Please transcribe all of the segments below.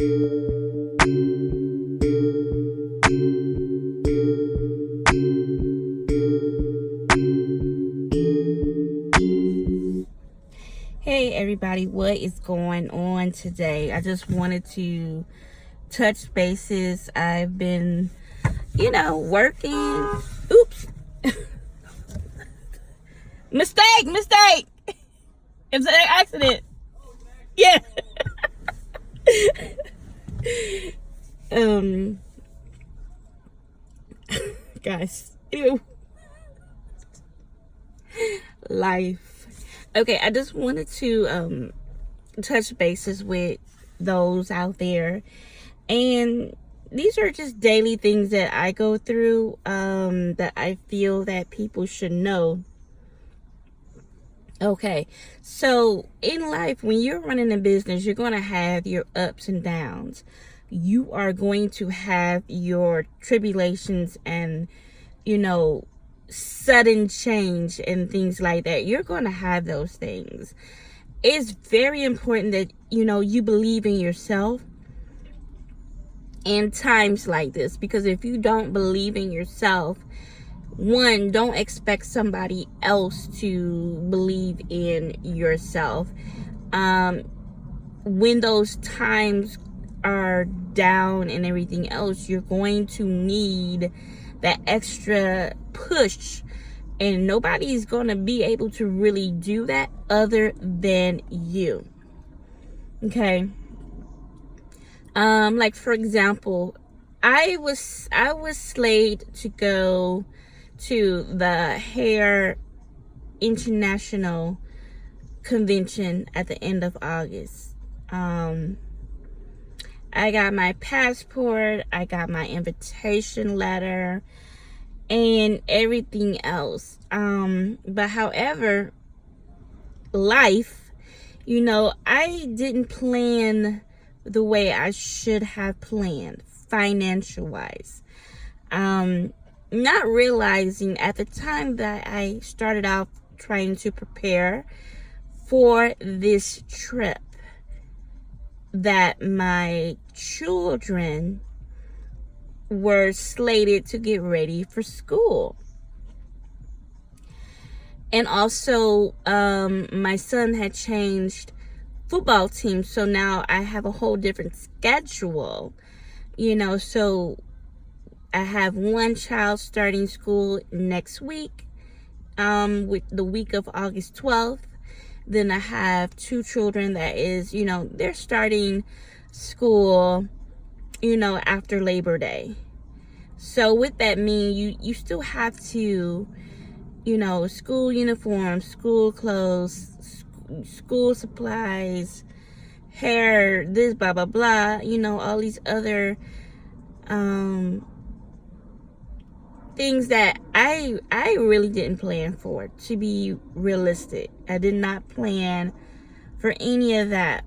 Hey everybody, what is going on today? I just wanted to touch bases. I've been, working. Oops. Mistake. It's an accident. Yeah. Guys. Anyway. Life. Okay, I just wanted to touch bases with those out there, and these are just daily things that I go through that I feel that people should know. Okay, so in life, when you're running a business, you're going to have your ups and downs. You are going to have your tribulations and sudden change and things like that. You're going to have those things. It's very important that you believe in yourself in times like this, because if you don't believe in yourself, one, don't expect somebody else to believe in yourself. When those times are down and everything else, you're going to need that extra push, and nobody's going to be able to really do that other than you. Okay. Like for example, I was slated to go to the Hair International Convention at the end of August. I got my passport, I got my invitation letter, and everything else. But however, life, I didn't plan the way I should have planned, financial wise. Not realizing at the time that I started off trying to prepare for this trip, that my children were slated to get ready for school. And also, my son had changed football team, so now I have a whole different schedule, so I have one child starting school next week, with the week of August 12th. Then I have two children that is, they're starting school, after Labor Day. So with that mean, you still have to, school uniforms, school clothes, school supplies, hair, this, blah, blah, blah, all these other things that I really didn't plan for, to be realistic. I did not plan for any of that.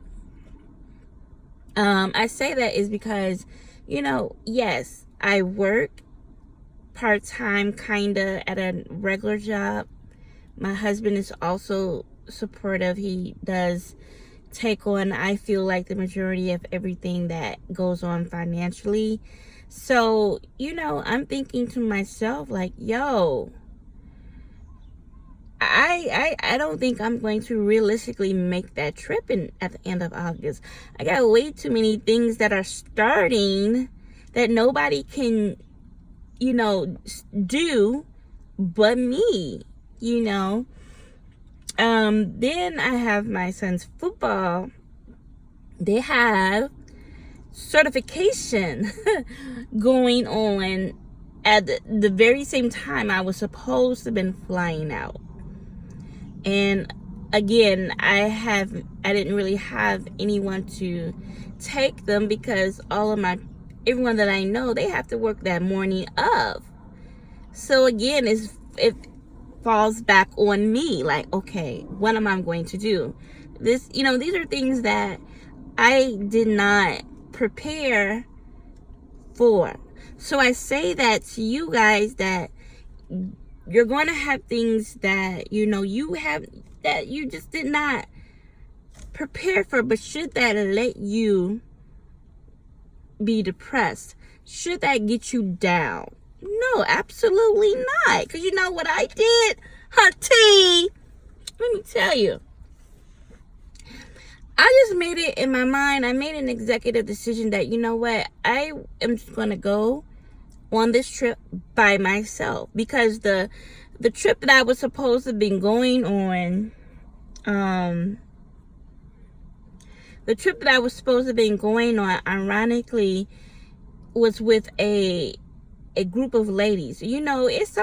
I say that is because, yes, I work part-time kinda at a regular job. My husband is also supportive. He does take on, I feel like, the majority of everything that goes on financially. So, I'm thinking to myself, like, yo, I don't think I'm going to realistically make that trip at the end of August. I got way too many things that are starting that nobody can, do but me, Then I have my son's football. They have certification going on at the very same time I was supposed to have been flying out. And again, I didn't really have anyone to take them, because everyone that I know, they have to work that morning of. So again, it falls back on me, like, okay, what am I going to do? These are things that I did not prepare for. So I say that to you guys, that you're going to have things that you have that you just did not prepare for, but should that let you be depressed? Should that get you down? No, absolutely not. Because you know what I did? Hunty, let me tell you. I just made it in my mind. I made an executive decision that, you know what? I am just going to go on this trip by myself. Because the trip that I was supposed to have been going on, ironically, was with a group of ladies. You know, it's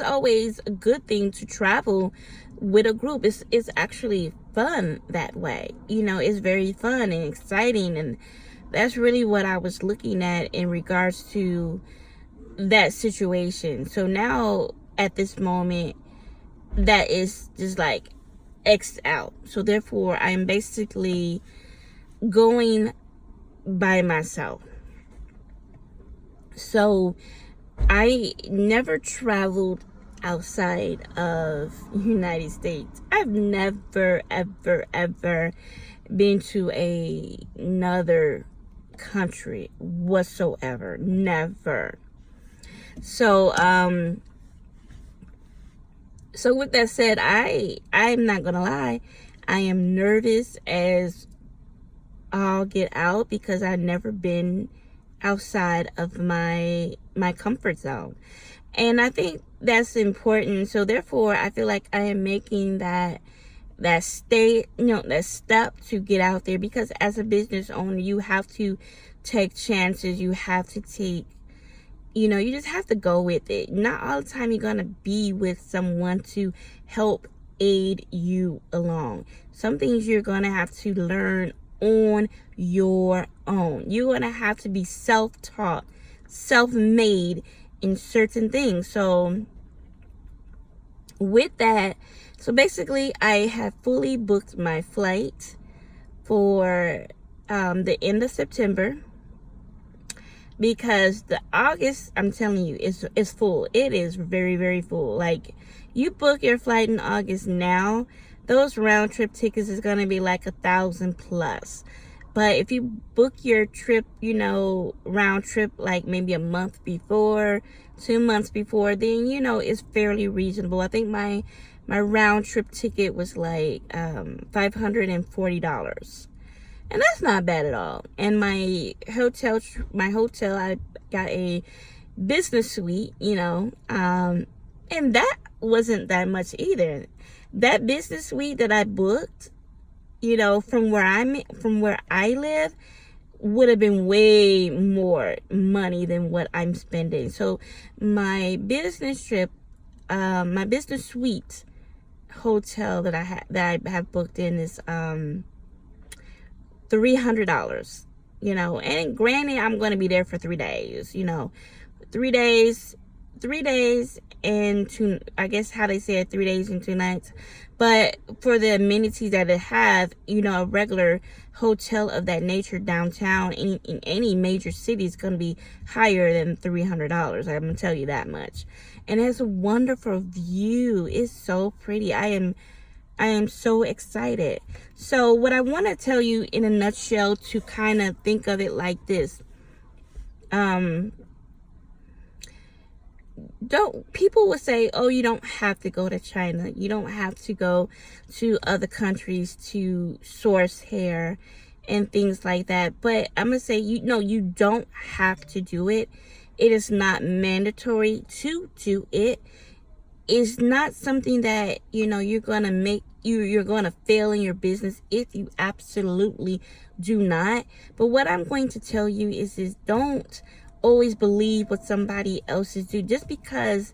always a good thing to travel with a group. It's actually fun that way. You know, it's very fun and exciting, and that's really what I was looking at in regards to that situation. So now at this moment, that is just like X'd out. So therefore, I'm basically going by myself. So I never traveled outside of United States. I've never, ever been to another country whatsoever. Never. So with that said, I'm not gonna lie, I am nervous as all get out because I've never been outside of my comfort zone, and I think that's important. So therefore, I feel like I am making that step to get out there, because as a business owner, you have to take chances. You have to take, you just have to go with it. Not all the time you're gonna be with someone to help aid you along. Some things you're gonna have to learn on your own. You're gonna have to be self-taught, self-made in certain things. So with that, so basically I have fully booked my flight for the end of September, because the August, I'm telling you, it's full. It is very, very full. Like, you book your flight in August now, those round trip tickets is going to be like $1,000+. But if you book your trip, round trip, like maybe a month before, 2 months before, then, it's fairly reasonable. I think my round trip ticket was like $540. And that's not bad at all. And my hotel, I got a business suite, and that wasn't that much either. That business suite that I booked, from where I live, would have been way more money than what I'm spending. So my business trip, my business suite hotel that I have booked in is $300. And granted, I'm going to be there for 3 days. 3 days and 2, I guess how they say it, 3 days and 2 nights. But for the amenities that it have, a regular hotel of that nature downtown in any major city is going to be higher than $300. I'm going to tell you that much. And it has a wonderful view. It's so pretty. I am so excited. So what I want to tell you in a nutshell, to kind of think of it like this. People will say, oh, you don't have to go to China. You don't have to go to other countries to source hair and things like that. But I'm going to say, you don't have to do it. It is not mandatory to do it. It's not something that, you're going to make, you're going to fail in your business if you absolutely do not. But what I'm going to tell you is don't always believe what somebody else is doing. Just because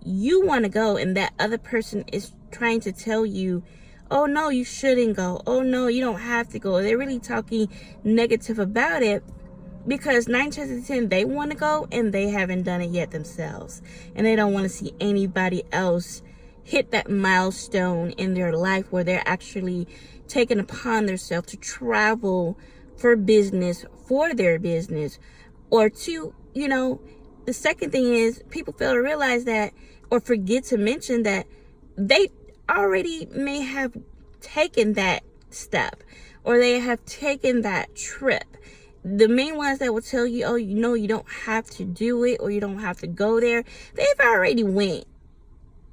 you want to go and that other person is trying to tell you, oh no, you shouldn't go, oh no, you don't have to go, they're really talking negative about it, because 9 times out of 10 they want to go and they haven't done it yet themselves, and they don't want to see anybody else hit that milestone in their life where they're actually taking upon themselves to travel for business, for their business. Or two, the second thing is, people fail to realize that, or forget to mention that, they already may have taken that step, or they have taken that trip. the main ones that will tell you, oh, you don't have to do it, or you don't have to go there, they've already went.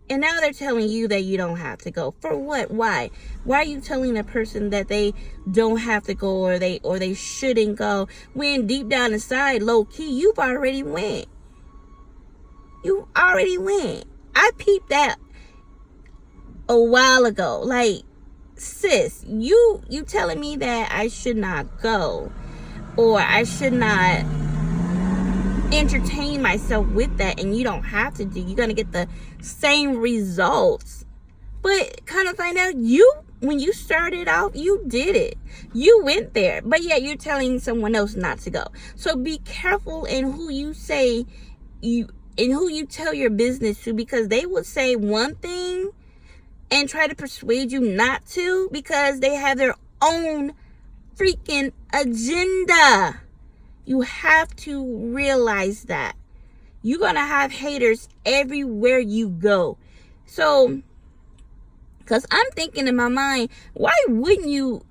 And now they're telling you that you don't have to go. For what? Why? Why are you telling a person that they don't have to go, or they shouldn't go, when deep down inside, low key, you've already went. You already went. I peeped that a while ago. Like, sis, you telling me that I should not go, or I should not entertain myself with that, and you don't have to do. You're gonna get the same results. But kind of find out, when you started out, you did it. You went there, but yet you're telling someone else not to go. So be careful in who you say who you tell your business to, because they will say one thing and try to persuade you not to, because they have their own freaking agenda. You have to realize that. You're going to have haters everywhere you go. So, because I'm thinking in my mind, why wouldn't you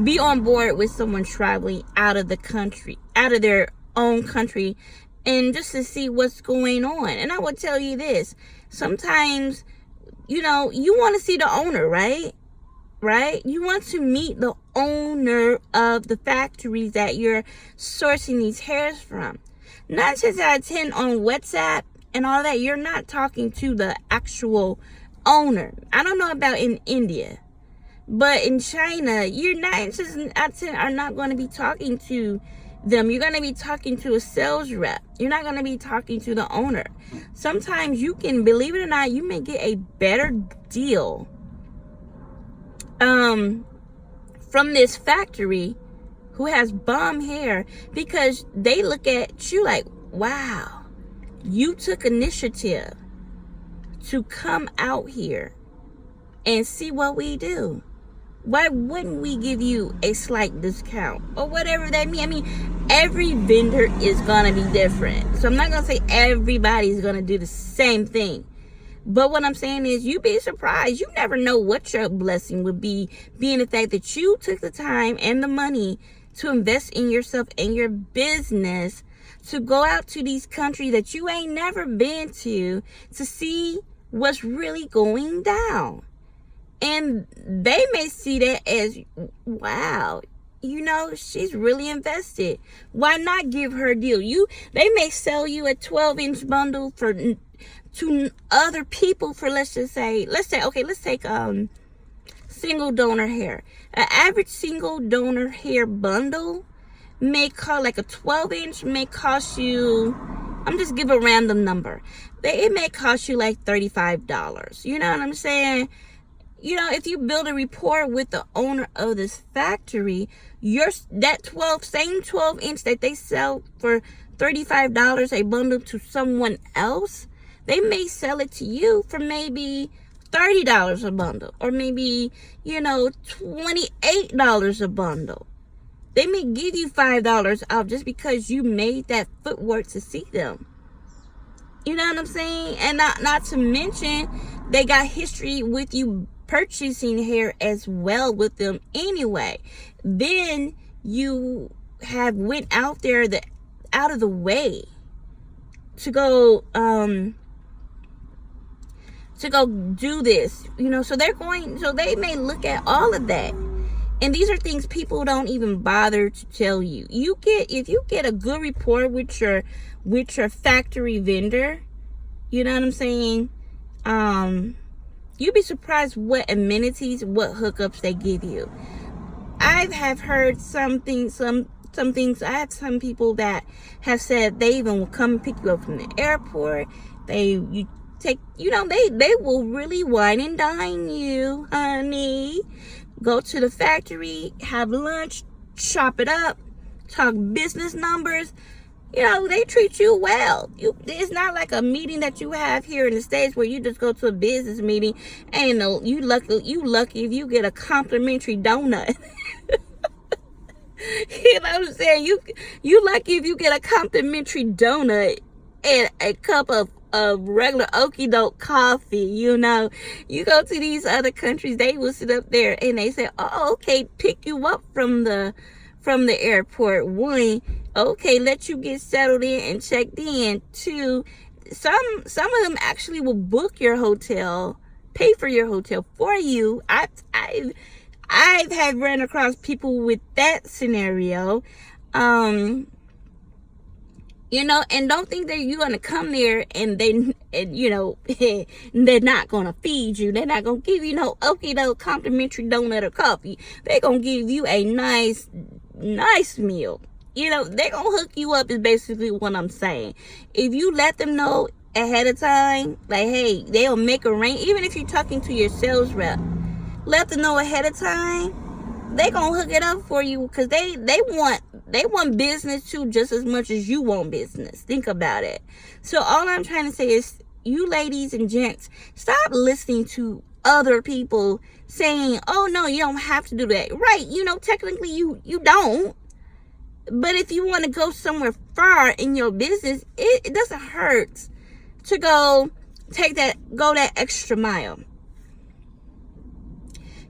be on board with someone traveling out of the country, out of their own country, and just to see what's going on? And I would tell you this, sometimes, you want to see the owner, right? You want to meet the owner of the factories that you're sourcing these hairs from. 9 times out of 10 on WhatsApp and all that, you're not talking to the actual owner. I don't know about in India, but in China, you're 9 times out of 10 are not going to be talking to them. You're going to be talking to a sales rep. You're not going to be talking to the owner. Sometimes you can, believe it or not, you may get a better deal from this factory who has bomb hair, because they look at you like, wow, you took initiative to come out here and see what we do. Why wouldn't we give you a slight discount, or whatever that means? I mean, every vendor is going to be different. So I'm not going to say everybody's going to do the same thing. But what I'm saying is, you'd be surprised. You never know what your blessing would be, being the fact that you took the time and the money to invest in yourself and your business, to go out to these countries that you ain't never been to see what's really going down. And they may see that as, wow, she's really invested. Why not give her a deal? They may sell you a 12-inch bundle to other people for, let's take single donor hair. An average single donor hair bundle may cost, like a 12-inch may cost you, I'm just give a random number. It may cost you like $35. You know what I'm saying? If you build a rapport with the owner of this factory, that 12-inch that they sell for $35 a bundle to someone else, they may sell it to you for maybe $30 a bundle, or maybe, $28 a bundle. They may give you $5 off just because you made that footwork to see them. You know what I'm saying? And not to mention, they got history with you purchasing hair as well with them anyway. Then you have went out there out of the way to go do this, so they may look at all of that. And these are things people don't even bother to tell you. If you get a good rapport with your factory vendor, you know what I'm saying? You'd be surprised what amenities, what hookups they give you. I have heard some things. I have some people that have said they even will come and pick you up from the airport. They will really wine and dine you, honey. Go to the factory, have lunch, chop it up, talk business numbers. They treat you well. It's not like a meeting that you have here in the States where you just go to a business meeting and you lucky if you get a complimentary donut. You know what I'm saying? You lucky if you get a complimentary donut and a cup of of regular okie doke coffee. You know, you go to these other countries, they will sit up there and they say, oh, okay, pick you up from the airport. One, okay, let you get settled in and checked in. Two, some of them actually will book your hotel, pay for your hotel for you. I've had run across people with that scenario. You know, and don't think that you're going to come there and you know, they're not going to feed you. They're not going to give you no okie doke complimentary donut or coffee. They're going to give you a nice meal. You know, they're going to hook you up is basically what I'm saying. If you let them know ahead of time, like, hey, they'll make arrangements. Even if you're talking to your sales rep, let them know ahead of time. They gonna hook it up for you because they want business too, just as much as you want business. Think about it. So all I'm trying to say is, you ladies and gents, stop listening to other people saying, oh no, you don't have to do that. Right, you know, technically you don't. But if you want to go somewhere far in your business, it doesn't hurt to go that extra mile.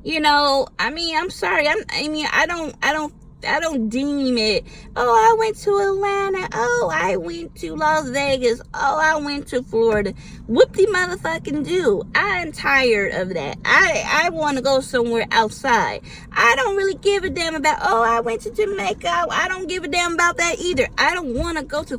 You know, I mean, I'm sorry. I don't deem it. Oh, I went to Atlanta. Oh, I went to Las Vegas. Oh, I went to Florida. Whoop-de motherfucking do. I'm tired of that. I want to go somewhere outside. I don't really give a damn about, oh, I went to Jamaica. I don't give a damn about that either. I don't want to go to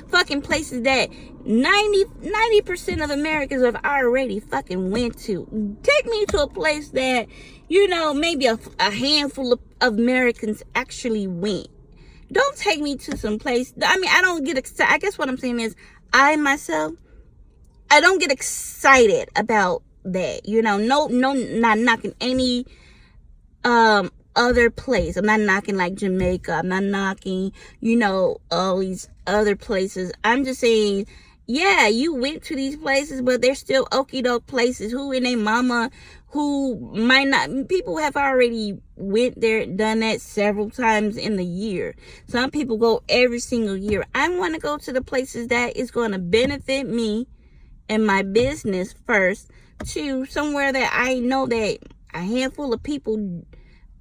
fucking places that 90% of Americans have already fucking went to. Take me to a place that, you know, maybe a handful of Americans actually went. Don't take me to some place. I mean, I don't get excited. I guess what I'm saying is, I don't get excited about that. You know, no, not knocking any other place. I'm not knocking like Jamaica. I'm not knocking, you know, all these other places. I'm just saying, yeah, you went to these places, but they're still okie doke places. Who and their mama, who might not, people have already went there, done that several times in the year. Some people go every single year. I want to go to the places that is going to benefit me and my business first, to somewhere that I know that a handful of people,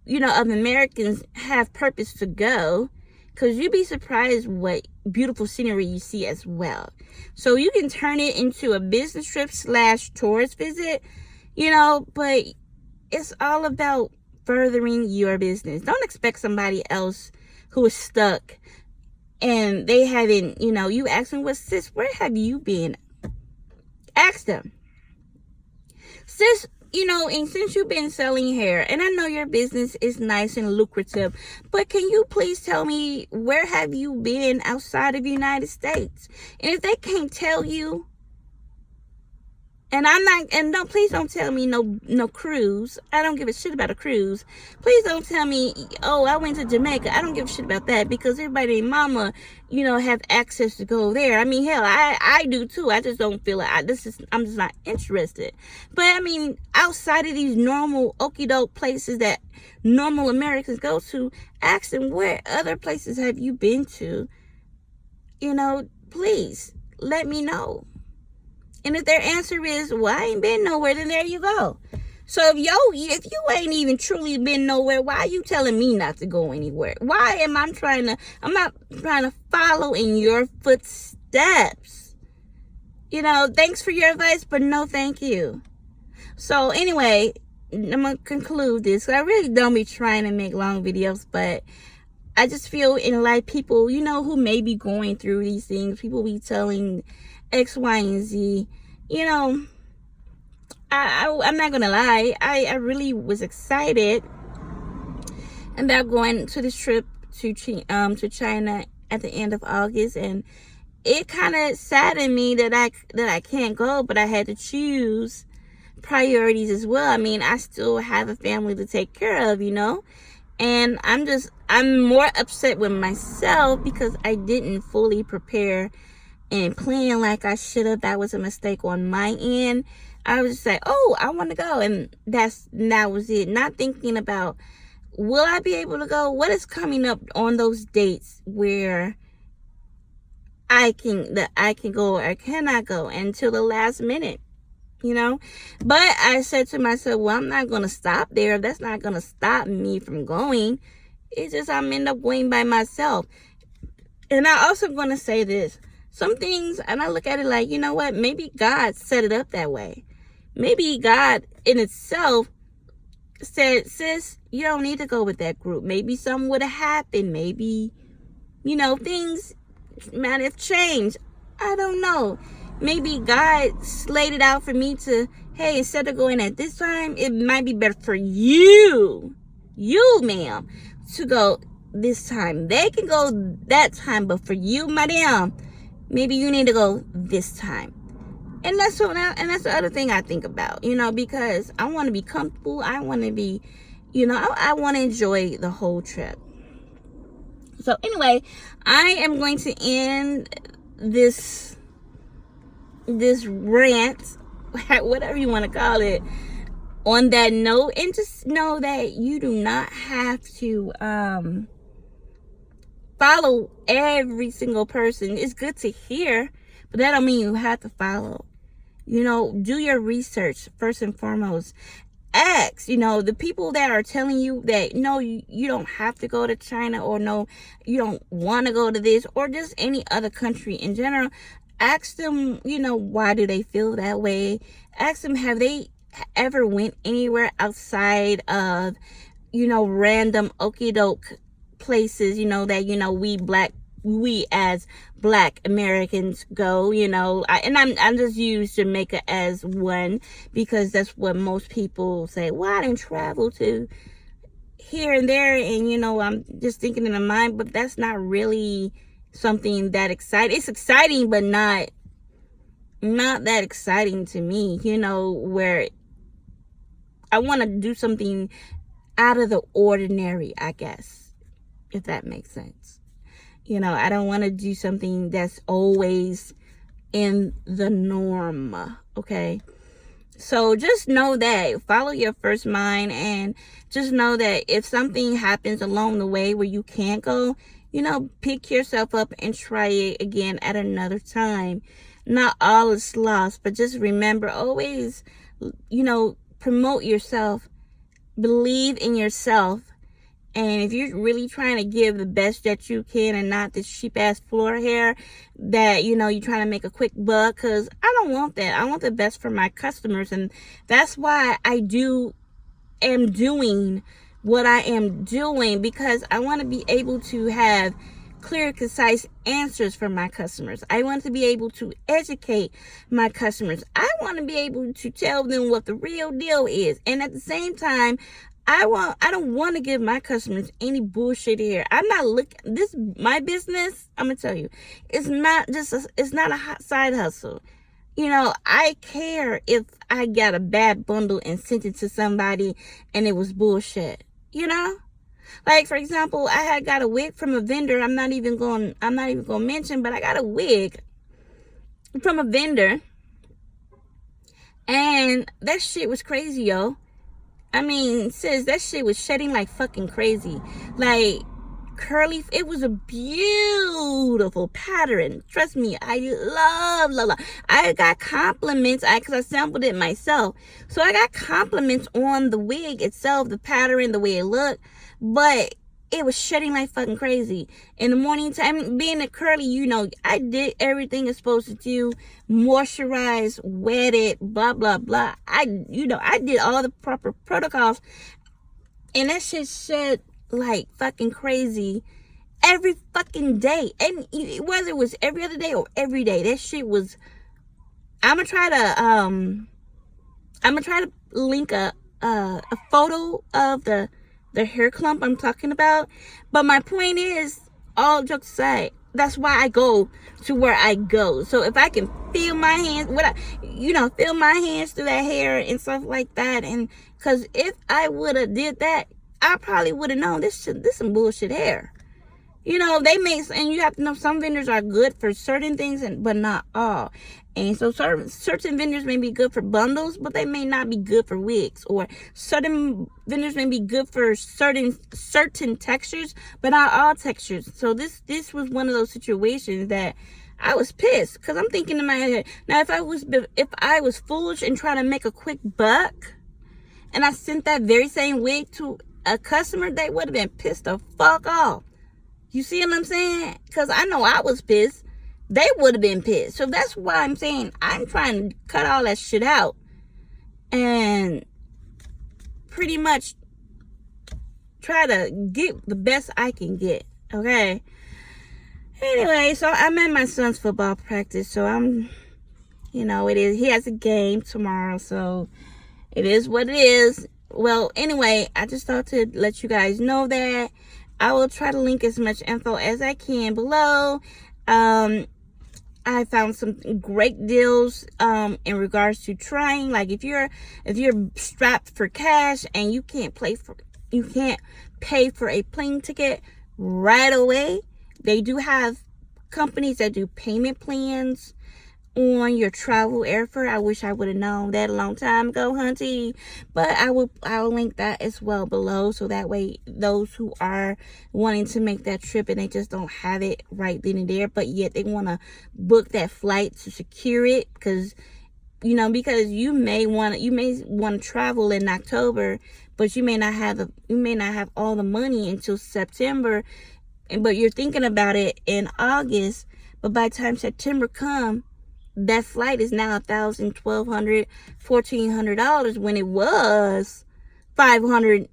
you know, of Americans have purpose to go. Because you'd be surprised what beautiful scenery you see as well. So you can turn it into a business trip / tourist visit, you know, but it's all about furthering your business. Don't expect somebody else who is stuck and they haven't, you know, you ask them, well, sis, where have you been? Ask them. Sis, you know, and since you've been selling hair, and I know your business is nice and lucrative, but can you please tell me, where have you been outside of the United States? And if they can't tell you, and please don't tell me no cruise. I don't give a shit about a cruise. Please don't tell me, oh, I went to Jamaica. I don't give a shit about that, because everybody and mama, you know, have access to go there. I mean, hell, I do too. I just don't feel like I'm just not interested. But I mean, outside of these normal okie doke places that normal Americans go to, ask them, where other places have you been to? You know, please let me know. And if their answer is, well, I ain't been nowhere, then there you go. So if you ain't even truly been nowhere, why are you telling me not to go anywhere? Why am I'm not trying to follow in your footsteps. You know, thanks for your advice, but no thank you. So anyway, I'm going to conclude this. I really don't be trying to make long videos, but I just feel in life, people, you know, who may be going through these things, people be telling X, Y, and Z, you know, I'm not gonna lie, I really was excited about going to this trip to China at the end of August, and it kind of saddened me that I can't go, but I had to choose priorities as well. I mean, I still have a family to take care of, you know, and I'm more upset with myself because I didn't fully prepare and plan like I should have. That was a mistake on my end. I was just like, oh, I want to go, and that was it. Not thinking about, will I be able to go? What is coming up on those dates where I can go or cannot go until the last minute, But I said to myself, well, I'm not going to stop there. That's not going to stop me from going. It's just I'm end up going by myself. And I also going to say this. Some things, and I look at it like, you know what? Maybe God set it up that way. Maybe God in itself said, sis, you don't need to go with that group. Maybe something would have happened. Maybe, things might have changed. I don't know. Maybe God slayed it out for me to, hey, instead of going at this time, it might be better for you, ma'am, to go this time. They can go that time, but for you, madam, maybe you need to go this time. And that's the other thing I think about, because I want to be comfortable. I want to be, I want to enjoy the whole trip. So anyway, I am going to end this rant, whatever you want to call it, on that note, and just know that you do not have to follow every single person. It's good to hear, but that don't mean you have to follow. Do your research first and foremost. Ask, the people that are telling you that, no, you don't have to go to China, or no, you don't want to go to this, or just any other country in general. Ask them, why do they feel that way? Ask them, have they ever went anywhere outside of, random okie doke places, that, we as Black Americans go, and I'm just use Jamaica as one, because that's what most people say. Well, I didn't travel to here and there, and I'm just thinking in my mind, but that's not really something that exciting. It's exciting, but not that exciting to me, where I want to do something out of the ordinary, I guess, if that makes sense. I don't want to do something that's always in the norm, okay? So just know that, follow your first mind, and just know that if something happens along the way where you can't go, pick yourself up and try it again at another time. Not all is lost, but just remember, always, promote yourself, believe in yourself. And if you're really trying to give the best that you can, and not this cheap ass floor hair that, you're trying to make a quick buck, because I don't want that. I want the best for my customers. And that's why I am doing what I am doing, because I want to be able to have clear, concise answers for my customers. I want to be able to educate my customers. I want to be able to tell them what the real deal is. And at the same time, I don't want to give my customers any bullshit here. I'm not looking, my business, I'm going to tell you, it's not a hot side hustle. I care if I got a bad bundle and sent it to somebody and it was bullshit, Like, for example, I had got a wig from a vendor. I'm not even going to mention, but I got a wig from a vendor, and that shit was crazy, yo. I mean, sis, that shit was shedding like fucking crazy. Like, curly, it was a beautiful pattern. Trust me, I love. I got compliments, because I sampled it myself. So I got compliments on the wig itself, the pattern, the way it looked. But it was shedding like fucking crazy. In the morning time, being a curly, I did everything it's supposed to do. Moisturize, wet it, blah, blah, blah. I did all the proper protocols. And that shit shed like fucking crazy every fucking day. And whether it was every other day or every day, that shit was... I'm gonna try to link a photo of the hair clump I'm talking about. But my point is, all jokes aside, that's why I go to where I go. So if I can feel my hands, feel my hands through that hair and stuff like that, and because if I would have did that, I probably would have known this some bullshit hair. They make, and you have to know, some vendors are good for certain things, but not all. And so certain vendors may be good for bundles, but they may not be good for wigs. Or certain vendors may be good for certain textures, but not all textures. So this was one of those situations that I was pissed because I'm thinking in my head, now if I was foolish and trying to make a quick buck and I sent that very same wig to a customer, they would have been pissed the fuck off. You see what I'm saying? Because I know I was pissed. They would have been pissed. So that's why I'm saying I'm trying to cut all that shit out and pretty much try to get the best I can get. Okay? Anyway, so I'm at my son's football practice. So I'm, he has a game tomorrow. So it is what it is. Well, anyway, I just thought to let you guys know that. I will try to link as much info as I can below. I found some great deals in regards to trying. Like if you're strapped for cash and you can't pay for a plane ticket right away, they do have companies that do payment plans on your travel airfare. I wish I would have known that a long time ago, hunty. But I'll link that as well below, so that way those who are wanting to make that trip and they just don't have it right then and there, but yet they want to book that flight to secure it, because you may want to travel in October, but you may not have all the money until September, but you're thinking about it in August. But by the time September comes, that flight is now $1,000, $1,200, $1,400 when it was $540.